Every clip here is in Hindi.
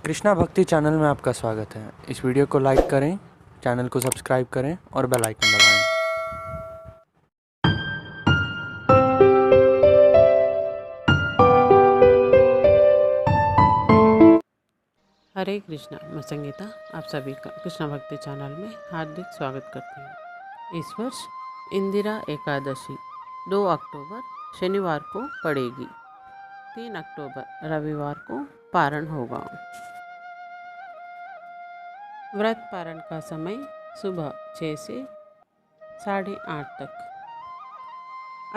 कृष्णा भक्ति चैनल में आपका स्वागत है। इस वीडियो को लाइक करें, चैनल को सब्सक्राइब करें और बेल आइकन दबाएं। हरे कृष्णा, मैं संगीता आप सभी का कृष्णा भक्ति चैनल में हार्दिक स्वागत करती हूँ। इस वर्ष इंदिरा एकादशी 2 अक्टूबर शनिवार को पड़ेगी। 3 अक्टूबर रविवार को पारण होगा। व्रत पारण का समय सुबह 6 से 8:30 तक।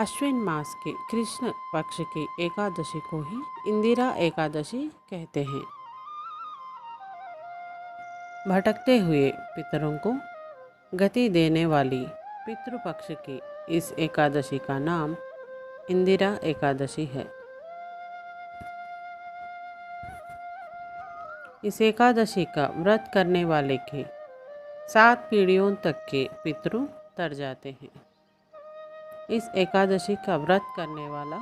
अश्विन मास के कृष्ण पक्ष की एकादशी को ही इंदिरा एकादशी कहते हैं। भटकते हुए पितरों को गति देने वाली पितृपक्ष की इस एकादशी का नाम इंदिरा एकादशी है। इस एकादशी का व्रत करने वाले के 7 पीढ़ियों तक के पितृ तर जाते हैं। इस एकादशी का व्रत करने वाला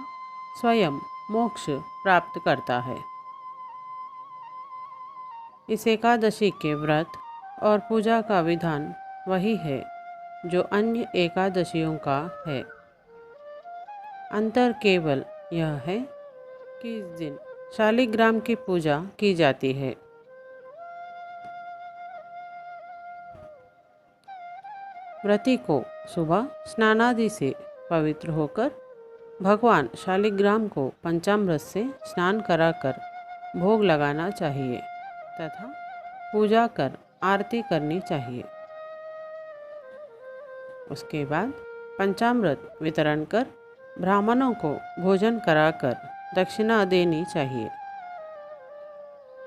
स्वयं मोक्ष प्राप्त करता है। इस एकादशी के व्रत और पूजा का विधान वही है जो अन्य एकादशियों का है। अंतर केवल यह है कि इस दिन शालिग्राम की पूजा की जाती है। व्रती को सुबह स्नानादि से पवित्र होकर भगवान शालिग्राम को पंचामृत से स्नान कराकर भोग लगाना चाहिए तथा पूजा कर आरती करनी चाहिए। उसके बाद पंचामृत वितरण कर ब्राह्मणों को भोजन कराकर दक्षिणा देनी चाहिए।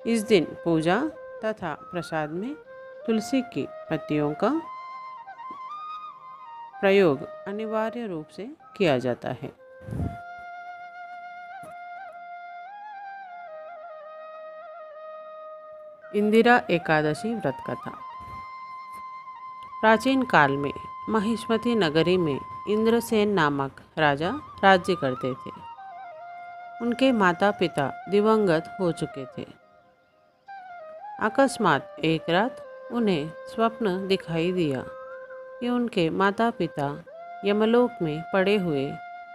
इस दिन पूजा तथा प्रसाद में तुलसी की पत्तियों का प्रयोग अनिवार्य रूप से किया जाता है। इंदिरा एकादशी व्रत कथा। प्राचीन काल में महिष्मती नगरी में इंद्रसेन नामक राजा राज्य करते थे। उनके माता पिता दिवंगत हो चुके थे। अकस्मात एक रात उन्हें स्वप्न दिखाई दिया कि उनके माता पिता यमलोक में पड़े हुए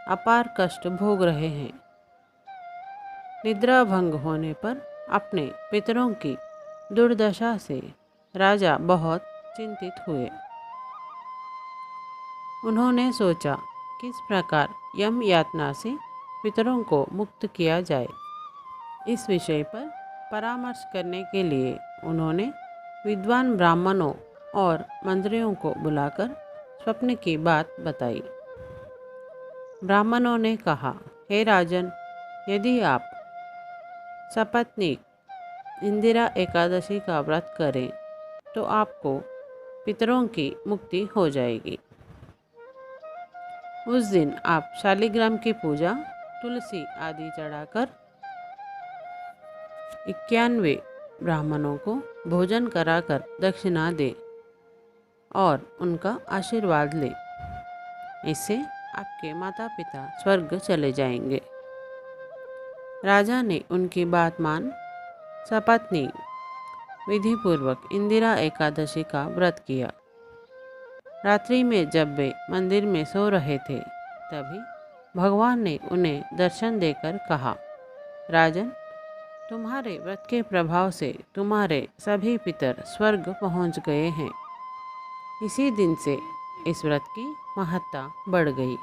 अपार कष्ट भोग रहे हैं। निद्रा भंग होने पर अपने पितरों की दुर्दशा से राजा बहुत चिंतित हुए। उन्होंने सोचा किस प्रकार यम यातना से पितरों को मुक्त किया जाए। इस विषय पर परामर्श करने के लिए उन्होंने विद्वान ब्राह्मणों और मंत्रियों को बुलाकर स्वप्न की बात बताई। ब्राह्मणों ने कहा, हे राजन, यदि आप सपत्नीक इंदिरा एकादशी का व्रत करें तो आपको पितरों की मुक्ति हो जाएगी। उस दिन आप शालिग्राम की पूजा तुलसी आदि चढ़ाकर 91 ब्राह्मणों को भोजन कराकर दक्षिणा दें और उनका आशीर्वाद लें। इससे आपके माता पिता स्वर्ग चले जाएंगे। राजा ने उनकी बात मान सपत्नी विधिपूर्वक इंदिरा एकादशी का व्रत किया। रात्रि में जब वे मंदिर में सो रहे थे तभी भगवान ने उन्हें दर्शन देकर कहा, राजन, तुम्हारे व्रत के प्रभाव से तुम्हारे सभी पितर स्वर्ग पहुंच गए हैं। इसी दिन से इस व्रत की महत्ता बढ़ गई।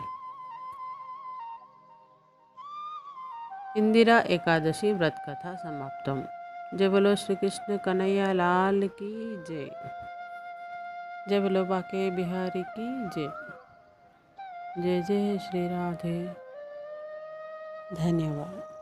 इंदिरा एकादशी व्रत कथा समाप्तम। जय बोलो श्री कृष्ण कन्हैया लाल की जय। जय बोलो बाके बिहारी की जय। जय जय श्री राधे। धन्यवाद।